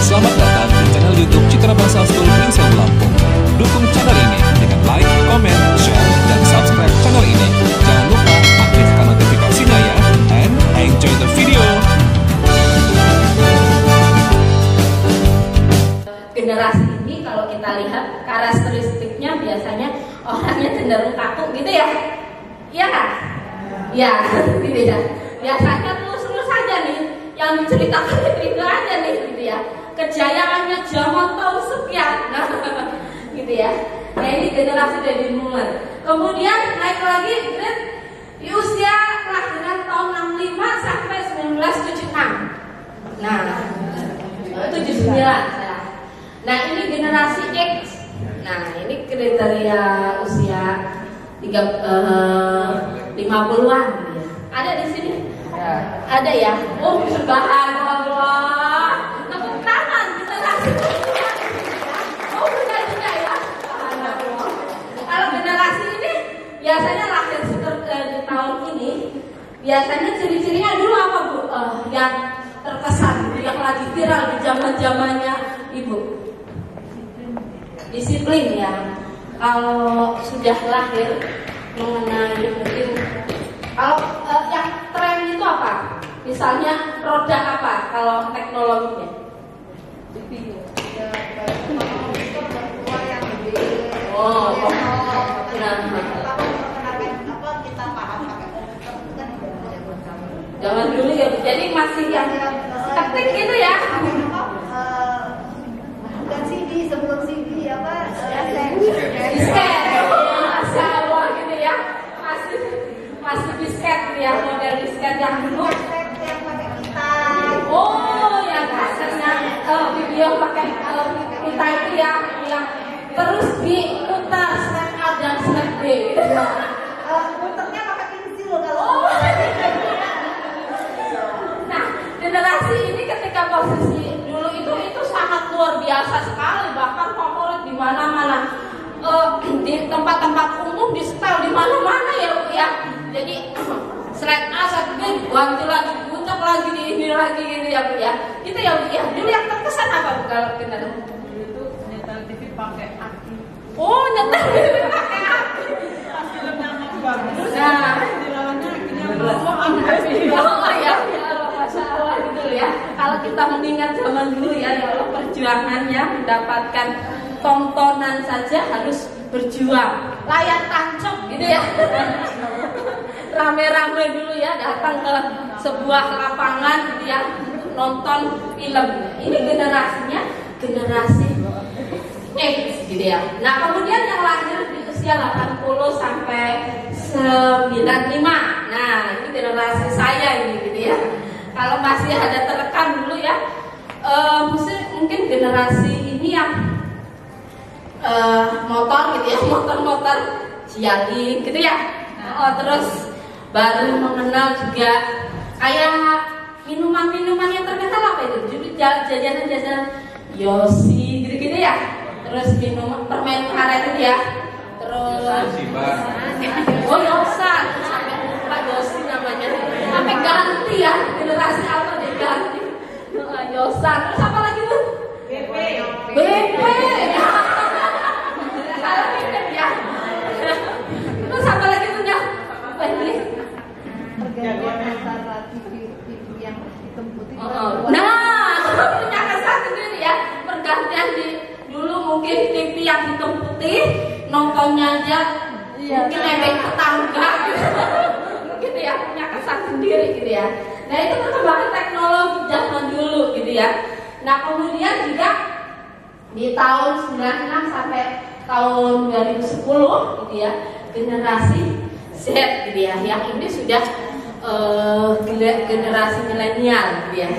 Selamat datang di channel YouTube Citra Bahasa School Prinsip Lampung. Dukung channel ini dengan like, comment, share, dan subscribe channel ini. Jangan lupa aktifkan notifikasinya ya, and enjoy the video. Generasi ini kalau kita lihat karakteristiknya biasanya orangnya cenderung kaku gitu ya. Iya kan? Ya, gitu ya. Biasanya terus aja nih yang diceritakan itu aja nih gitu ya. Kejayaannya zaman tahun sekian. Nah, gitu ya. Nah, ini generasi dari mulai. Kemudian naik lagi grade di usia kelahiran tahun 65 sampai 1976. Nah, 79. Nah, ini generasi X. Nah, ini kriteria usia 50-an ya. Ada di sini? Ada ya? Oh, subhanallah. Tepuk tangan generasi. Oh, benar juga ya. Subhanallah. Kalau generasi ini biasanya lahir di tahun ini, biasanya ciri-cirinya dulu apa, Bu? Yang terkesan, yang lagi viral di zaman-zamannya Ibu. Disiplin ya. Kalau sudah lahir mengenai mungkin kalau yang tren itu apa? Misalnya produk apa kalau teknologinya? Oh, nah. Zaman dulu ya, jadi masih yang ketik gitu ya. Bukan CD, sebelum CD apa? Disket, Masya Allah gitu ya. Masih disket ya, model disket yang dulu. Yang pakai kitab. Oh, yang kasetnya video pakai kita itu ya, yang terus diputar snap A dan snap B. Muternya pakai pensil kalau. Oh. Nah, generasi ini ketika posisi dulu itu sangat luar biasa sekali, bahkan favorit di mana-mana. Di tempat-tempat umum, di setel di mana-mana ya, Bu ya. Jadi slide A, slide B, ganti lagi, puncak lagi, ini lagi gitu ya, Bu ya. Itu ya, Bu ya. Dulu yang terkesan apa, Bu, kalau kita dulu itu nyetel TV pakai aki. Oh, nyetel TV pakai aki. Filmnya bagus. Nah, dilawannya akhirnya oh ya, Masya Allah gitu ya. Kalau kita mengingat zaman dulu ya Allah, perjuangannya mendapatkan tontonan saja harus berjuang. Layar tancap gitu ya. Rame-rame dulu ya datang ke sebuah lapangan gitu ya nonton film. Ini generasinya generasi X gitu ya. Nah, kemudian yang lahir di usia 80 sampai 95. Nah, ini generasi saya ini gitu ya. Kalau masih ada terekam dulu ya, mungkin generasi ini yang motor gitu ya, motor Ciali gitu ya. Terus baru mengenal juga kayak minuman-minuman yang terkenal apa itu? Jadi jajanan-jajanan Yosi gitu-gitu ya. Terus minum permen karet itu ya. Terus oh Yosa, sampai lupa Yosi namanya. Sampai ganti ya, generasi apa dia ganti. Yosa. Terus apa lagi tuh? BP. Kalau ingat ya. Terus apa lagi tuh ya? Apa ini? Pergantian antara TV yang hitam putih. Nah, punya kesan sendiri ya. Pergantian dulu mungkin TV yang hitam putih, nontonnya aja mungkin nebeng tetangga gitu. Mungkin ya punya kesan sendiri gitu ya. Nah, itu perkembangan teknologi zaman dulu gitu ya. Nah, kemudian juga di tahun 96 sampai tahun 2010 gitu ya, generasi Z gitu ya. Yang ini sudah generasi milenial gitu ya.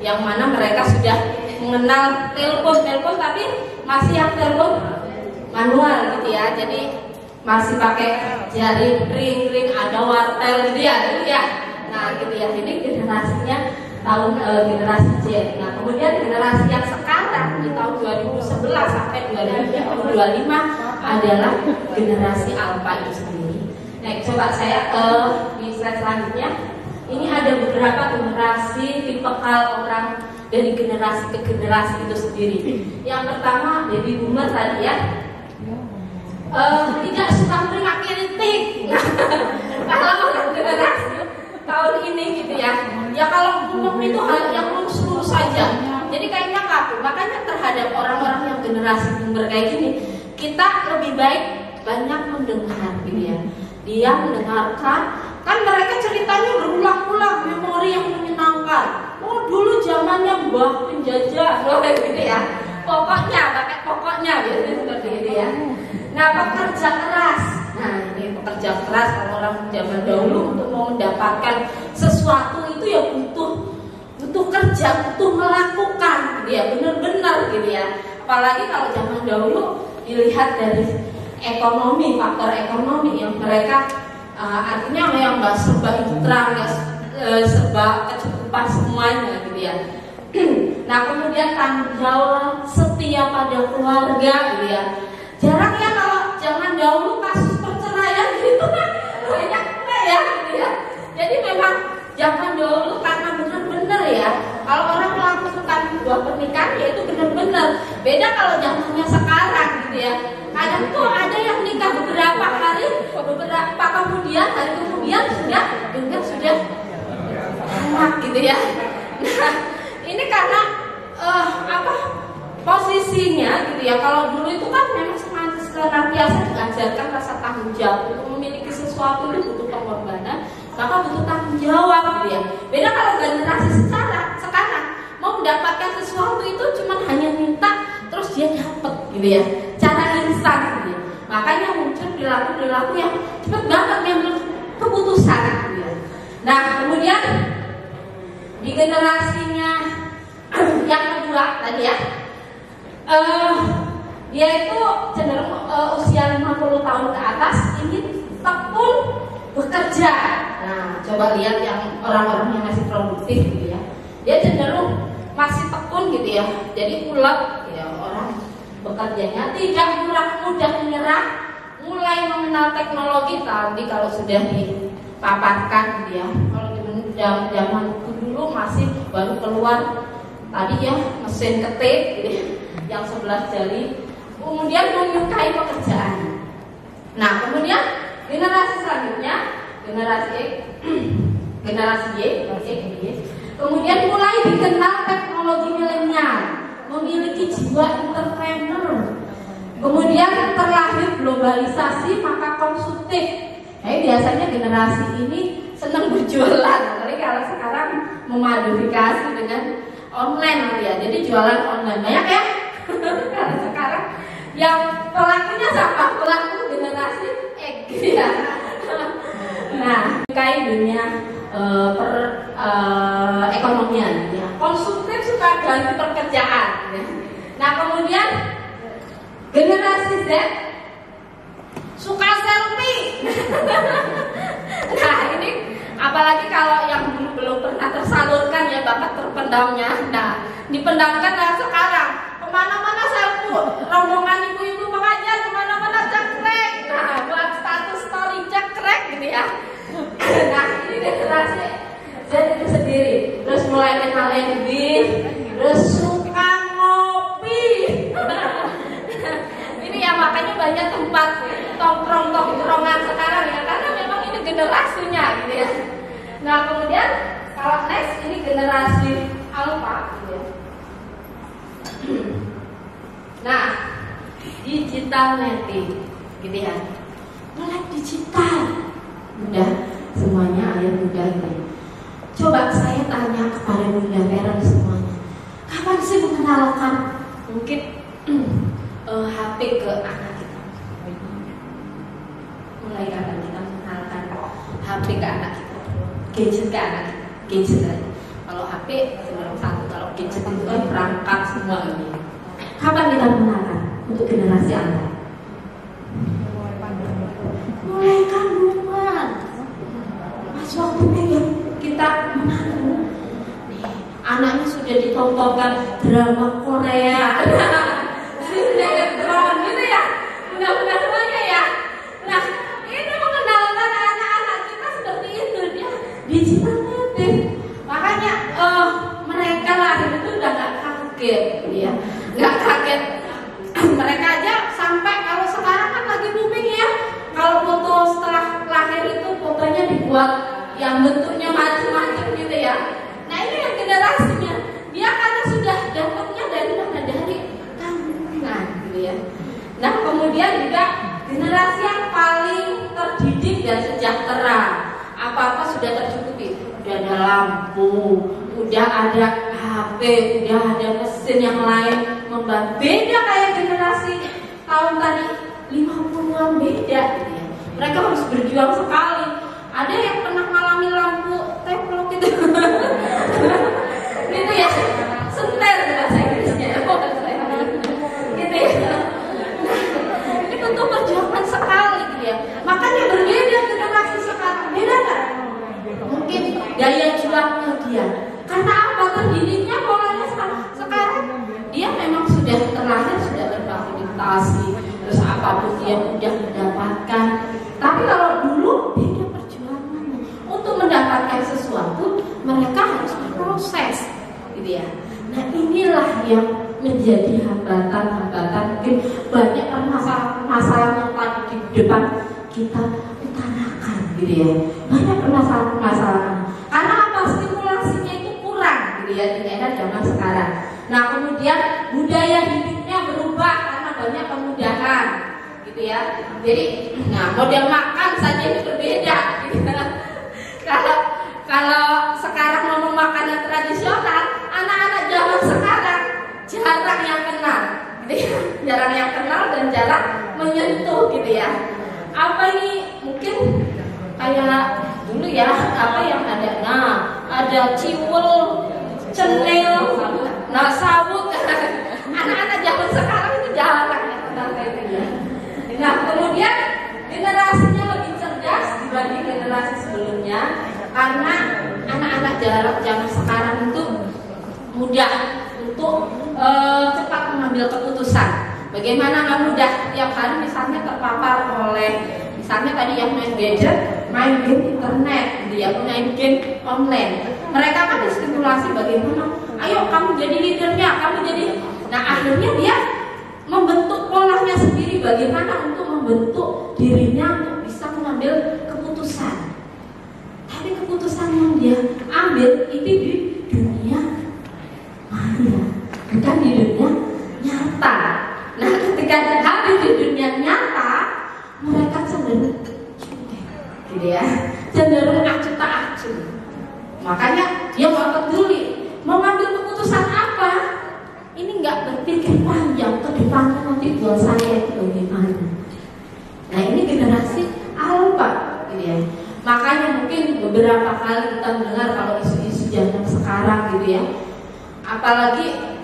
Yang mana mereka sudah mengenal telepon tapi masih yang telepon manual gitu ya. Jadi masih pakai jari ring ada wartel gitu ya dulu ya. Nah gitu ya, ini generasinya tahun generasi Z. Nah kemudian generasi yang sekarang di tahun 2011 sampai 2025 adalah generasi Alpha itu sendiri. Nah coba saya di slide selanjutnya. Ini ada beberapa generasi tipikal orang dari generasi ke generasi itu sendiri. Yang pertama baby boomer tadi ya, tidak suka menerima kritik. Kalau generasi tahun ini gitu ya, ya kalau ngomong itu hal yang lurus-lurus saja. Jadi kayaknya kaku. Makanya terhadap orang-orang yang generasi boomer kayak gini, kita lebih baik banyak mendengar gitu ya. Dia mendengarkan, kan mereka ceritanya berulang-ulang, memori yang menyenangkan. Oh dulu zamannya mbah penjajah, gitu ya. Pokoknya, pakai pokoknya biasanya seperti itu ya. Nah pekerja keras, nah ini pekerja keras kalau orang zaman dahulu untuk mau mendapatkan sesuatu itu ya butuh kerja, butuh melakukan, gitu ya, benar-benar gitu ya. Apalagi kalau zaman dahulu dilihat dari ekonomi, faktor ekonomi yang mereka artinya yang nggak serba intra, nggak serba kecukupan semuanya gitu ya. Nah kemudian tanggung jawab setia pada keluarga gitu ya. Jarang ya kalau zaman dahulu kasus perceraian gitu kan banyak ya gitu ya. Jadi memang zaman dahulu karena benar-benar ya, kalau orang melakukan sebuah pernikahan ya itu benar-benar. Beda kalau zamannya sekarang gitu ya. Kadang tuh ada yang nikah beberapa hari, beberapa kemudian hari kemudian sudah anak gitu ya. Nah ini karena posisinya gitu ya. Kalau dulu itu kan memang senantiasa diajarkan rasa tanggung jawab. Untuk memiliki sesuatu itu butuh pengorbanan, maka butuh tanggung jawab gitu ya. Beda kalau generasi sekarang mau mendapatkan sesuatu itu cuma hanya minta terus dia dapat gitu ya, cara instan gitu ya. Makanya muncul perilaku yang cepat banget ngambil keputusan gitu ya. Nah kemudian di generasinya yang kedua tadi ya, dia itu cenderung usia 50 tahun ke atas ingin tekun bekerja. Nah coba lihat yang orang-orang yang masih produktif gitu ya, dia cenderung masih tekun gitu ya. Jadi ulet ya, orang bekerjanya tidak mudah menyerah, mulai mengenal teknologi tadi kalau sudah dipaparkan gitu ya. Kalau zaman dulu masih baru keluar tadi ya mesin ketik gitu ya, yang 11 jari. Kemudian menyukai pekerjaan. Nah kemudian generasi selanjutnya generasi Y, kemudian mulai dikenal teknologi milenial, memiliki jiwa entrepreneur. Kemudian terlahir globalisasi maka konsumtif. Nah biasanya generasi ini senang berjualan, apalagi kalau sekarang memodifikasi dengan online gitu ya. Jadi jualan online banyak ya. Karena sekarang yang pelakunya siapa? Pelaku generasi X gitu ya. Nah, kayak dunia ekonomian ya. Konsumtif suka ganti pekerjaan ya. Nah kemudian generasi Z suka selfie. Nah ini apalagi kalau yang belum pernah tersalurkan ya bakat terpendamnya. Nah dipendamkan lah sekarang, kemana-mana selfie, rombongan ibu-ibu pengajian kemana-mana cekrek. Nah buat status story cekrek gitu ya. Nah ini generasi jadi itu sendiri. Terus mulai kenal lebih, terus suka ngopi. Ini ya makanya banyak tempat tongkrongan sekarang ya, karena memang ini generasinya gitu ya. Nah kemudian kalau next ini generasi alpha gitu ya. Nah digital native gitu ya, melek digital. Udah semuanya ayat muda ini. Coba saya tanya kepada bunda parent semuanya, kapan sih mengenalkan mungkin HP ke anak kita? Mulai kapan kita mengenalkan HP ke anak kita? Gadget ke anak kita? Gadget aja. Kalau HP cenderung satu, kalau gadget itu kan perangkat semua ini. Kapan kita mengenalkan untuk generasi anak? Mulai kandungan. Mas waktunya ya kita mengandung. Anaknya sudah ditontonkan drama Korea, sinetron gitu ya, mudah-mudahan semuanya ya. Nah ini mengenalkan anak-anak kita seperti itu, dia digital native. Makanya mereka lahir itu udah kaget, gitu ya. Nggak kaget. Mereka aja sampai kalau sekarang kan lagi booming ya. Kalau foto setelah lahir itu fotonya dibuat yang bentuknya macam-macam gitu ya. Nah ini yang generasinya, dia karena sudah dapatnya dari mana, dari kandungan gitu ya. Nah kemudian juga generasi yang paling terdidik dan sejahtera, apa-apa sudah tercukupi, udah ada lampu, udah ada HP, udah ada mesin yang lain membantu. Beda kayak generasi tahun tadi 50-an beda gitu ya. Mereka harus berjuang sekali. Ada yang pernah mengalami lampu teplok gitu. Gitu ya. Sentel bahasa Inggrisnya. Gitu ya. Ini tentu perjuangan sekali gitu ya. Makanya berbeda generasi sekarang. Beda kan? Mungkin daya juangnya dia. Karena apa? Terdidiknya polanya sekarang dia memang sudah terlahir sudah terfasilitasi, terus apapun dia mudah mendapatkan. Tapi kalau dulu beda perjuangannya. Untuk mendapatkan sesuatu mereka harus berproses, gitu ya. Nah inilah yang menjadi hambatan-hambatan. Mungkin banyak permasalahan yang tadi di depan kita utarakan, gitu ya. Banyak permasalahan. Karena apa? Stimulasinya itu kurang, gitu ya, di era zaman sekarang. Nah kemudian budaya hidupnya berubah karena banyak kemudahan, gitu ya. Jadi, nah model makan saja itu berbeda. Gitu. Kalau sekarang ngomong makanan tradisional, anak-anak zaman sekarang jarang yang kenal, gitu ya. Jarang yang kenal dan jarang menyentuh, gitu ya. Apa ini mungkin kayak dulu ya, apa yang ada? Nah, ada ciwul, cenil, nah sawut. Anak-anak zaman sekarang itu jarang yang kenal kayak gitu ya. Nah kemudian generasinya lebih cerdas dibanding generasi sebelumnya, karena anak-anak zaman sekarang itu mudah untuk cepat mengambil keputusan. Bagaimana nggak mudah? Tiap hari misalnya terpapar oleh misalnya tadi yang main gadget, main game internet, dia main game online. Mereka kan distimulasi bagaimana? Ayo kamu jadi leadernya, kamu jadi. Nah akhirnya dia membentuk polanya sendiri bagaimana untuk membentuk dirinya untuk bisa mengambil keputusan. Tapi keputusan yang dia ambil itu di dunia maya, bukan di dunia nyata. Nah ketika hadir di dunia nyata, mereka cenderung cuek, gitu ya, cenderung acuh tak acuh. Makanya dia nggak peduli mau ngambil keputusan apa. Ini nggak berpikir panjang ke depannya nanti buat saya itu bagaimana. Nah ini generasi alpha, gitu ya. Makanya mungkin beberapa kali kita mendengar kalau isu-isu zaman sekarang, gitu ya. Apalagi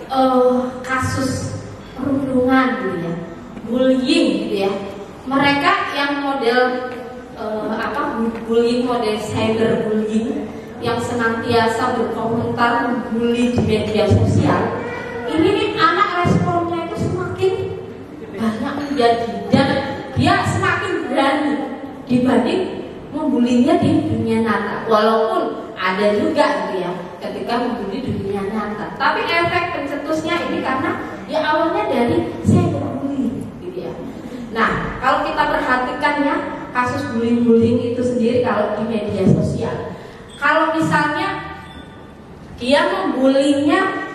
kasus perundungan, gitu ya, bullying, gitu ya. Mereka yang model bullying, model cyberbullying yang senantiasa berkomentar membuli di media sosial. Ini nih anak responnya itu semakin banyak menjadi dan dia semakin berani dibanding membulinya di dunia nyata. Walaupun ada juga gitu ya ketika membuli di dunia nyata. Tapi efek pencetusnya ini karena ya awalnya dari cyberbullying, gitu ya. Nah kalau kita perhatikan ya kasus bullying itu sendiri kalau di media sosial, kalau misalnya dia membulinya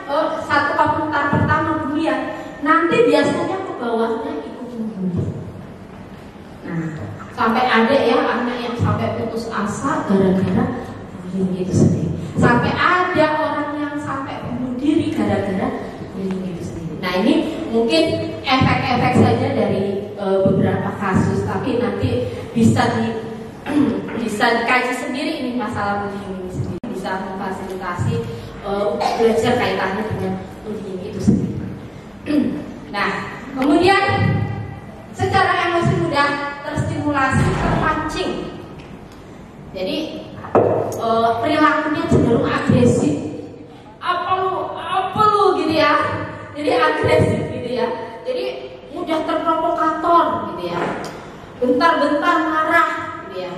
satu komentar pertama bulian, nanti biasanya ke bawahnya ikut membuli. Nah, sampai ada ya anak yang sampai putus asa gara-gara bullying itu sendiri. Sampai ada orang yang sampai bunuh diri gara-gara bullying itu sendiri. Nah, ini mungkin efek-efek saja dari beberapa kasus, tapi nanti bisa dikaji sendiri ini masalah bullying ini sendiri, bisa memfasilitasi belajar kaitannya dengan bullying itu sendiri. Nah, kemudian secara emosi mudah terstimulasi, terpancing. Jadi perilakunya cenderung agresif. Apa lu gitu ya. Jadi agresif gitu ya. Jadi mudah terprovokator gitu ya. Bentar-bentar marah gitu ya.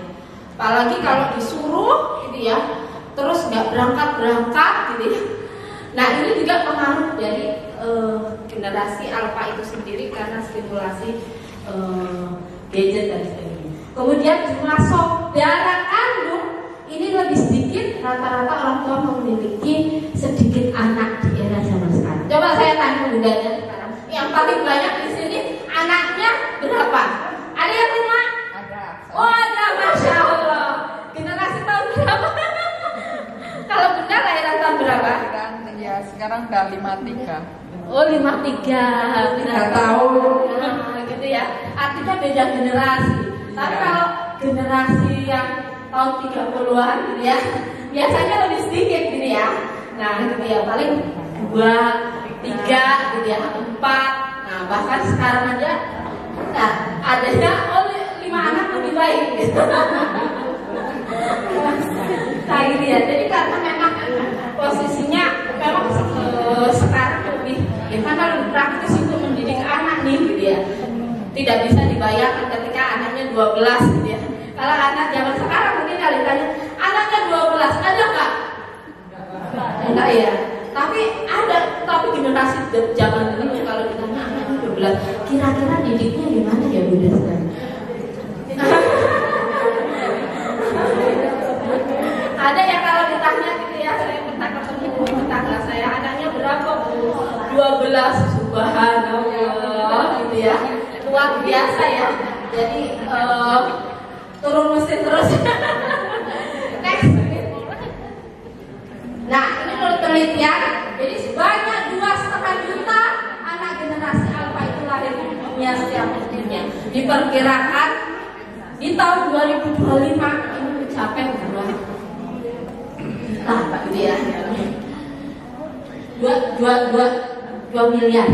Apalagi kalau disuruh gitu ya, terus nggak berangkat gitu ya, Nah ini juga pengaruh dari generasi alpha itu sendiri karena stimulasi gadget dan sebagainya. Kemudian jumlah saudara kandung ini lebih sedikit, rata-rata orang tua memiliki sedikit anak di era zaman sekarang. Coba saya tanya bundanya sekarang, yang paling banyak di sini anaknya berapa? Ada yang 5? Ada. Oh ada, masya Allah. Generasi tahun berapa? Kalau bunda lahiran tahun berapa? Ya sekarang udah 53. Oh 53, 3 tahun. Nah, gitu ya. Artinya beda generasi. Tapi kalau generasi yang tahun 30-an gitu ya, biasanya lebih sedikit gitu ya. Nah gitu ya, paling 2, 3 gitu ya, 4. Nah bahkan sekarang aja nah, adanya 5 anak lebih baik gitu. Nah gitu ya, jadi karena memang posisinya memang sekarang lebih gimana lebih praktis untuk mendidik anak nih gitu ya. Tidak bisa dibayangkan ketika anaknya 12 gitu ya. Kalau anak zaman sekarang mungkin kali tanya, anaknya 12 ada nggak? Enggak ya. Tapi ada, tapi generasi zaman dulu kalau ditanya anaknya 12, kira-kira didiknya gimana ya Bunda sekarang? Ada ya kalau ditanya gitu ya, saya pernah ketemu tetangga saya, anaknya berapa Bu? 12, subhanallah gitu ya. Luar biasa ya. Jadi turun mesin terus. Next. Nah ini menurut penelitian, jadi sebanyak 2,5 juta anak generasi alpha itu lahir di dunia setiap tahunnya. Diperkirakan di tahun 2025 ini mencapai berapa? Nah, gitu ya. 2 miliar.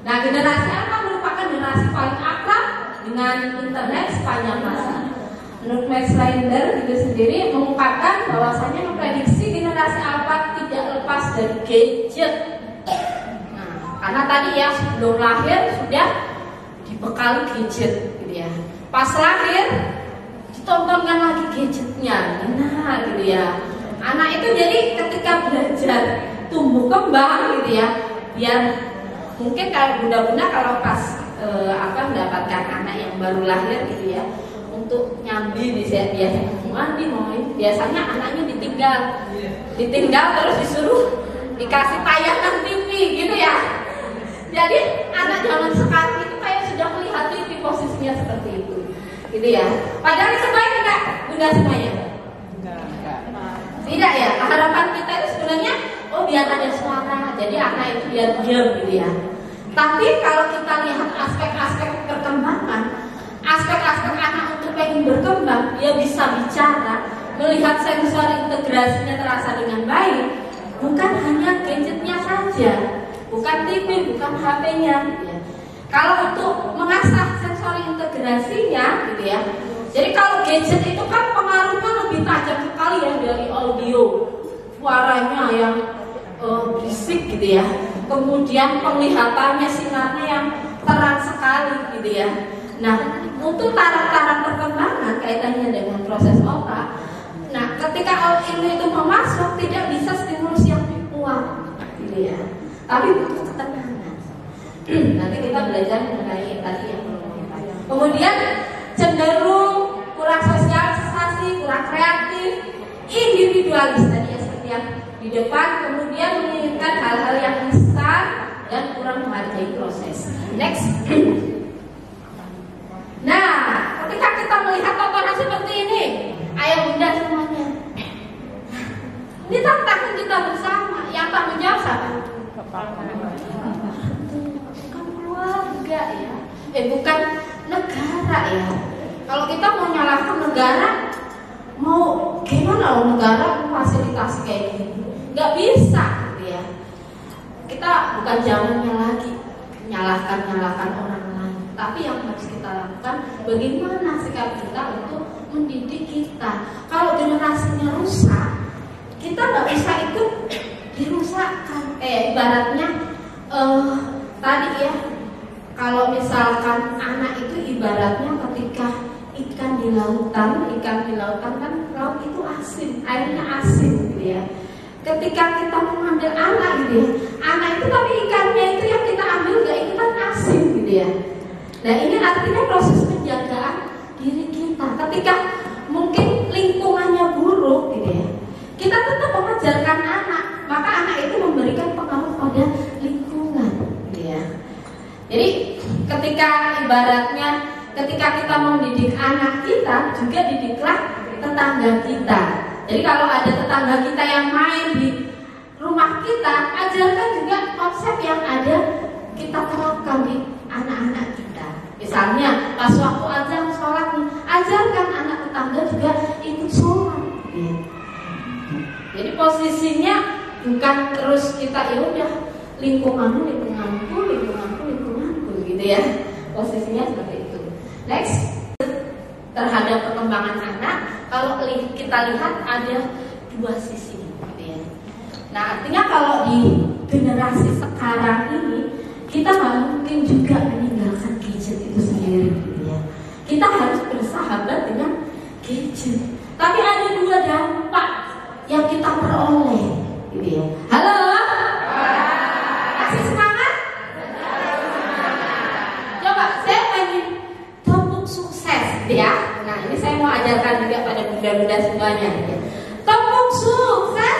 Nah, generasi alpha merupakan generasi paling akrab dengan internet sepanjang masa. Menurut Max Linder itu sendiri mengungkapkan bahwasanya memprediksi generasi alpha tidak lepas dari gadget. Nah, karena tadi ya sebelum lahir sudah dibekali gadget, gitu ya. Pas lahir ditontonkan lagi gadgetnya, nah gitu ya. Anak itu jadi ketika belajar tumbuh kembang, gitu ya, biar mungkin kalau bunda-bunda kalau pas mendapatkan anak yang baru lahir gitu ya, untuk nyambi biasanya mandi mau biasanya anaknya ditinggal terus disuruh dikasih tayangan TV gitu ya. Jadi anak zaman sekarang itu kayak sudah melihat TV posisinya seperti itu gitu ya. Padahal itu baik enggak bunda semuanya? Tidak ya. Harapan kita itu sebenarnya biar ada suara, jadi anak itu biar diam gitu ya. Tapi kalau kita lihat aspek-aspek perkembangan, aspek-aspek anak untuk pengen berkembang, dia bisa bicara, melihat sensor integrasinya terasa dengan baik, bukan hanya gadgetnya saja, bukan TV, bukan HP-nya. Gitu ya. Kalau untuk mengasah sensor integrasinya, gitu ya. Jadi kalau gadget itu kan pengaruhnya lebih tajam sekali ya dari audio, suaranya yang berisik gitu ya. Kemudian penglihatannya sinarnya yang terang sekali gitu ya. Nah, untuk taraf-taraf perkembangan kaitannya dengan proses otak. Nah, ketika ilmu itu memasuk tidak bisa stimulus yang kuat gitu ya. Tapi butuh ketenangan. Nanti kita belajar mengenai tadi yang kemudian cenderung kurang sosialisasi, kurang kreatif, individualis tadi ya seperti yang di depan, kemudian menginginkan hal-hal yang instan dan kurang menghargai proses. Next. Nah, ketika kita melihat tontonan seperti ini, ayah bunda semuanya, ini tantangan kita bersama. Yang tanggung jawab siapa? Bukan keluarga ya, bukan negara ya. Kalau kita mau nyalahkan negara, mau gimana negara memfasilitasi kayak gini? Nggak bisa gitu ya. Kita bukan zamannya lagi nyalahkan orang lain, tapi yang harus kita lakukan bagaimana sikap kita untuk mendidik kita. Kalau generasinya rusak, kita nggak bisa itu dirusakkan. Ibaratnya tadi ya, kalau misalkan anak itu ibaratnya ketika ikan di lautan kan laut itu asin, airnya asin gitu ya. ketika kita mengambil anak gitu ya, anak itu tapi ikannya itu yang kita ambil gak ikutan asin gitu ya. Nah ini artinya proses penjagaan diri kita. Ketika mungkin lingkungannya buruk gitu ya, kita tetap mengajarkan anak, maka anak itu memberikan pengaruh pada lingkungan gitu ya. Jadi ketika ibaratnya ketika kita mendidik anak kita, juga didiklah tetangga kita. Jadi kalau ada tetangga kita yang main di rumah kita, ajarkan juga konsep yang ada kita terapkan di anak-anak kita. Misalnya pas waktu azan sholat nih, ajarkan anak tetangga juga ikut sholat. Jadi posisinya bukan terus kita ya udah lingkunganku gitu ya. Posisinya seperti itu. Next, terhadap perkembangan anak, kalau kita lihat ada dua sisi gitu ya. Nah artinya kalau di generasi sekarang ini kita nggak mungkin juga meninggalkan gadget itu sendiri gitu ya. Kita harus bersahabat dengan gadget. Tapi ada dua dampak yang kita peroleh gitu ya. Halo? Kasih semangat? Coba saya pengen topik sukses gitu ya. Nah ini saya mau ajarkan juga pada bunda-bunda semuanya gitu ya. Topik sukses.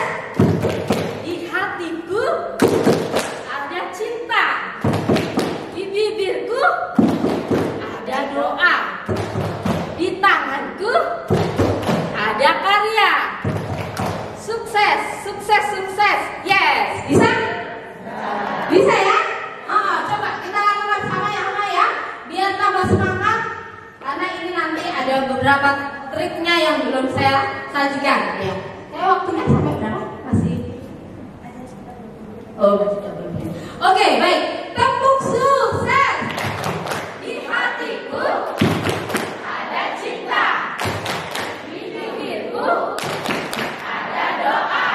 Di hatiku ada cinta, di bibirku ada doa, di tanganku ada karya. Sukses, sukses, sukses. Yes, bisa? Bisa ya? Coba kita lakukan sama ya, biar tambah semangat. Karena ini nanti ada beberapa triknya yang belum saya sajikan ya. Saya waktunya sampai berapa? Masih? Oh, masih belum. Oke, baik. Tepuk sukses. Di hatiku ada cinta, di bibirku ada doa,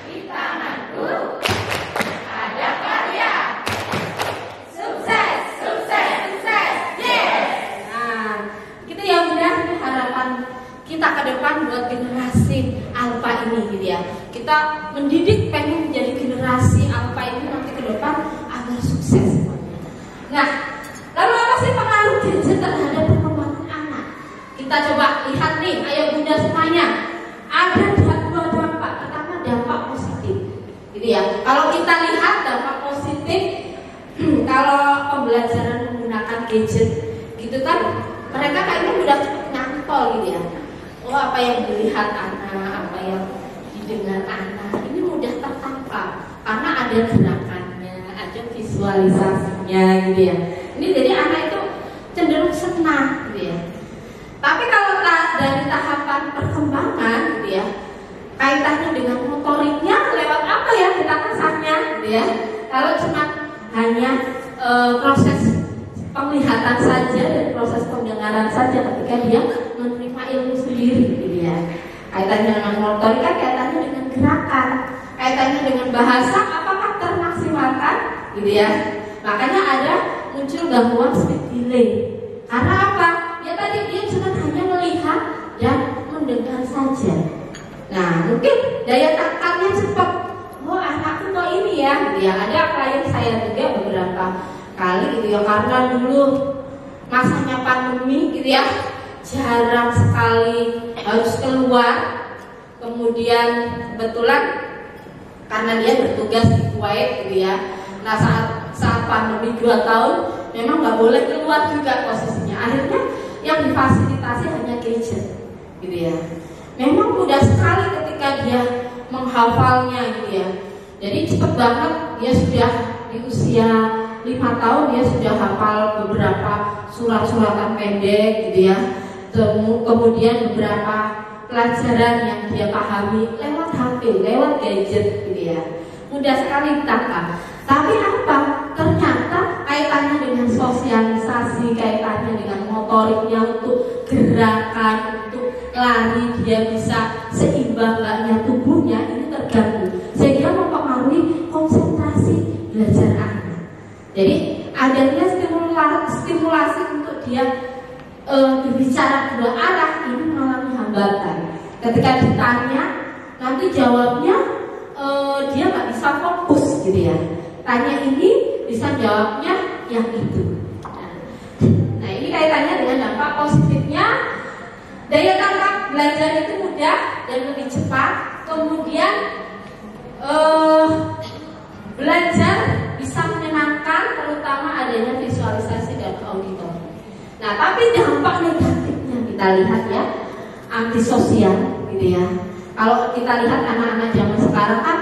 di tanganku ada karya. Sukses, sukses, sukses. Yes. Nah, gitu ya Bunda, harapan kita ke depan buat generasi Alpha ini gitu ya. Kita mendidik pengen menjadi generasi Alpha ini nanti ke depan agar sukses semuanya. Nah, lalu apa sih pengaruh gadget terhadap perkembangan anak? Kita coba lihat nih, ayo Bunda semuanya. Ada dua dampak. Pertama dampak positif, gitu ya. Kalau kita lihat dampak positif, kalau pembelajaran menggunakan gadget, gitu kan, mereka kayaknya udah cepet nyantol gitu ya. Oh apa yang dilihat anak, apa yang didengar anak, ini mudah tertangkap karena ada gerakannya, ada visualisasinya, gitu ya. Ini jadi anak itu cenderung senang, gitu ya. Tapi kalau dari tahapan perkembangan, gitu ya, kaitannya dengan motoriknya lewat apa ya kita kasarnya, gitu ya. Kalau cuma hanya proses penglihatan saja dan proses pendengaran saja ketika dia menerima ilmu sendiri, gitu ya. Kaitannya dengan motorik kan kaitannya dengan gerakan, kaitannya dengan bahasa apakah termaksimalkan, gitu ya. Makanya ada muncul gangguan speech delay. Karena apa? Ya tadi dia cuma hanya melihat dan mendengar saja. Nah mungkin daya tangkapnya cepat. Oh anakku kok ini ya, gitu ya. Ada klien saya juga beberapa kali gitu ya, karena dulu masanya pandemi gitu ya, jarang sekali harus keluar. Kemudian kebetulan karena dia bertugas di Kuwait gitu ya. Nah saat pandemi 2 tahun memang nggak boleh keluar juga posisinya. Akhirnya yang difasilitasi hanya gadget gitu ya. Memang mudah sekali ketika dia menghafalnya gitu ya. Jadi cepet banget dia sudah di usia 5 tahun dia sudah hafal beberapa surat-suratan pendek gitu ya. Kemudian beberapa pelajaran yang dia pahami lewat HP, lewat gadget gitu ya. Mudah sekali ditangkap. Tapi apa? Ternyata kaitannya dengan sosialisasi, kaitannya dengan motoriknya untuk gerakan, untuk lari, dia bisa seimbang enggaknya tubuhnya ini terganggu, sehingga mempengaruhi konsentrasi belajar anak. Jadi adanya stimulasi untuk dia berbicara dua arah ini mengalami hambatan. Ketika ditanya nanti jawabnya bisa fokus gitu ya. Tanya ini bisa jawabnya yang itu. Nah ini kaitannya dengan dampak positifnya. Daya tangkap belajar itu mudah dan lebih cepat. Kemudian belajar bisa menyenangkan, terutama adanya visualisasi dan auditori. Nah tapi dampak negatifnya kita lihat ya, antisosial gitu ya. Kalau kita lihat anak-anak zaman sekarang kan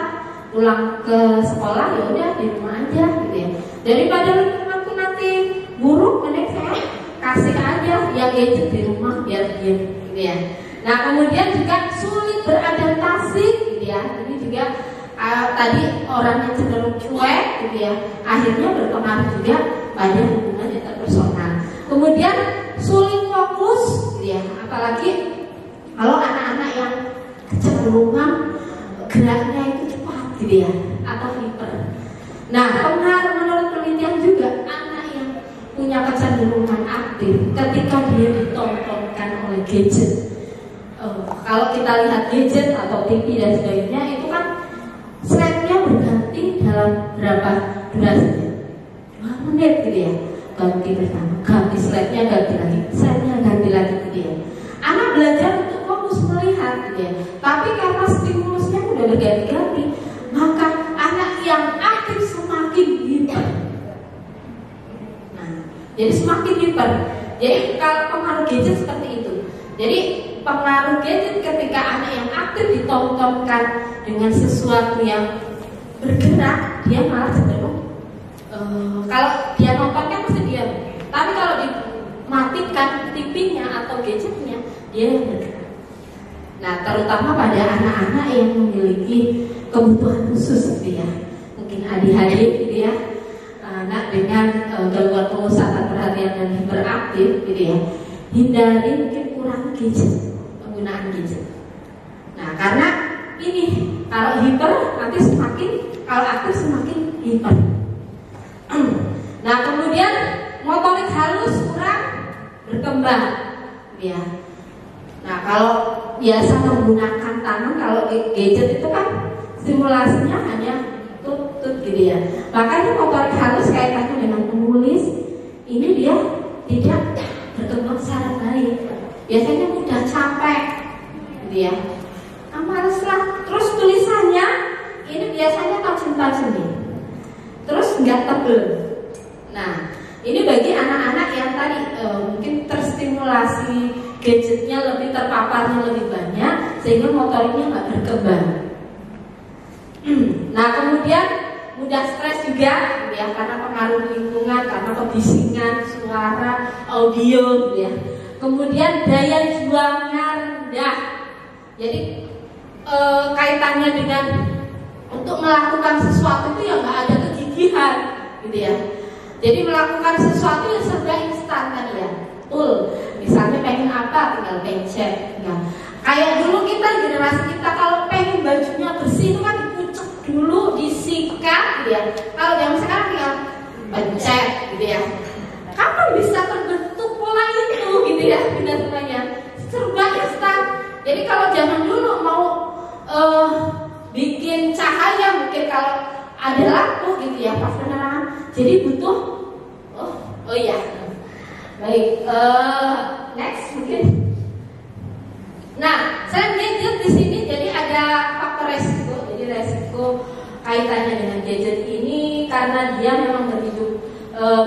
pulang ke sekolah ya udah di rumah aja gitu ya. Daripada lingkunganku nanti buruk, mending saya kasih aja yang gadget di rumah biar diem gitu ya. Nah kemudian juga sulit beradaptasi gitu ya. Ini juga tadi orangnya cenderung cuek gitu ya. Akhirnya berpengaruh juga pada hubungan interpersonal. Kemudian sulit fokus gitu ya. Apalagi kalau anak-anak yang kecenderungan geraknya itu cepat gitu ya, atau hiper. Nah, menurut penelitian juga anak yang punya kecenderungan aktif ketika dia ditontonkan oleh gadget. Kalau kita lihat gadget atau TV dan sebagainya itu kan slide-nya berganti dalam berapa durasinya? 2 menit gitu ya. Ganti bersama, ganti slide-nya ganti lagi, slide-nya ganti lagi gitu ya. Anak belajar untuk fokus melihat gitu ya. Tapi karena stimulusnya udah berganti-ganti, maka anak yang aktif semakin hiper. Nah, jadi semakin hiper. Jadi kalau pengaruh gadget seperti itu. Jadi pengaruh gadget ketika anak yang aktif ditontonkan dengan sesuatu yang bergerak, dia malah cenderung kalau dia nonton kan pasti diam. Tapi kalau dimatikan TV-nya atau gadgetnya, dia yang bergerak. Nah, terutama pada anak-anak yang memiliki kebutuhan khusus gitu ya. Mungkin ADHD gitu ya. Anak dengan gangguan pemusatan perhatian dan hiperaktif gitu ya. Hindari mungkin kurang gadget, penggunaan gadget. Nah, karena ini kalau hiper nanti semakin, kalau aktif semakin hiper. Nah, kemudian motorik halus kurang berkembang ya. Nah, kalau biasa menggunakan tangan, kalau gadget itu kan stimulasinya hanya tut-tut gitu ya. Makanya motorik halus kaitannya dengan menulis, ini dia tidak berkembang secara baik. Biasanya mudah capek gitu ya. Nah, maleslah. Terus tulisannya ini biasanya tajam-tajam nih. Terus nggak tebel. Nah, ini bagi anak-anak yang tadi mungkin terstimulasi gadgetnya lebih, terpaparnya lebih banyak, sehingga motoriknya nggak berkembang. Nah, kemudian mudah stres juga ya, karena pengaruh lingkungan, karena kebisingan, suara, audio ya. Kemudian daya juangnya rendah. Jadi kaitannya dengan untuk melakukan sesuatu itu yang nggak ada kegigihan gitu ya. Jadi melakukan sesuatu yang serba instan kan ya. Misalnya pengen apa tinggal pencet. Nah, kayak dulu kita, generasi kita kalau pengen bajunya bersih itu kan dipucuk dulu, disikat gitu ya. Kalau yang sekarang tinggal pencet gitu ya. Kapan bisa terbentuk pola itu gitu ya, benda semuanya serba instan. Jadi kalau zaman dulu mau bikin cahaya, mungkin kalau ada lampu gitu ya pas penerangan, jadi butuh oh iya. Baik, next mungkin. Nah, saya gadget di sini jadi ada faktor resiko. Jadi resiko kaitannya dengan gadget ini karena dia memang berhidup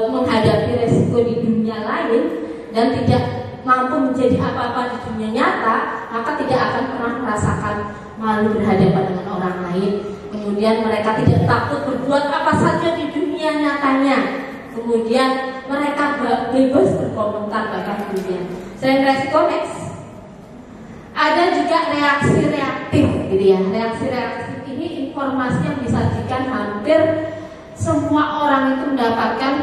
menghadapi resiko di dunia lain dan tidak mampu menjadi apa-apa di dunia nyata, maka tidak akan pernah merasakan malu berhadapan dengan orang lain. Kemudian mereka tidak takut berbuat apa saja di dunia nyatanya. Kemudian mereka bebas berkomentar bahkan kemudian. Selain resiko, next ada juga reaksi reaktif gitu ya. Reaksi reaktif ini informasi yang disajikan hampir semua orang itu mendapatkan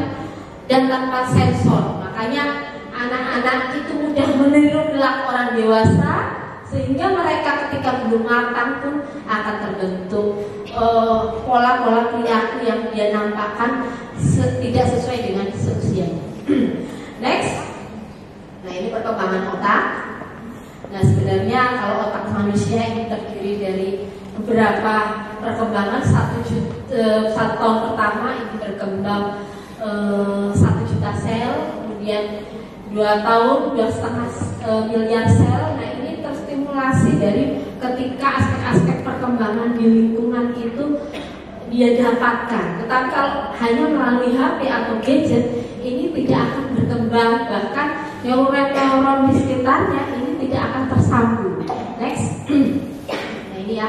dan tanpa sensor. Makanya anak-anak itu mudah meniru perilaku orang dewasa, sehingga mereka ketika belum matang pun akan terbentuk pola-pola perilaku yang dia nampakkan tidak sesuai dengan seusianya. Next, nah ini perkembangan otak. Nah sebenarnya kalau otak manusia ini terdiri dari beberapa perkembangan 1 tahun pertama ini berkembang 1 juta sel, kemudian 2 tahun 2,5 miliar sel. Nah ini terstimulasi dari ketika aspek-aspek perkembangan di lingkungan itu dia dapatkan. Tetapi kalau hanya melalui HP atau gadget ini tidak akan berkembang, bahkan neuron di sekitarnya ini tidak akan tersambung. Next. Nah ini ya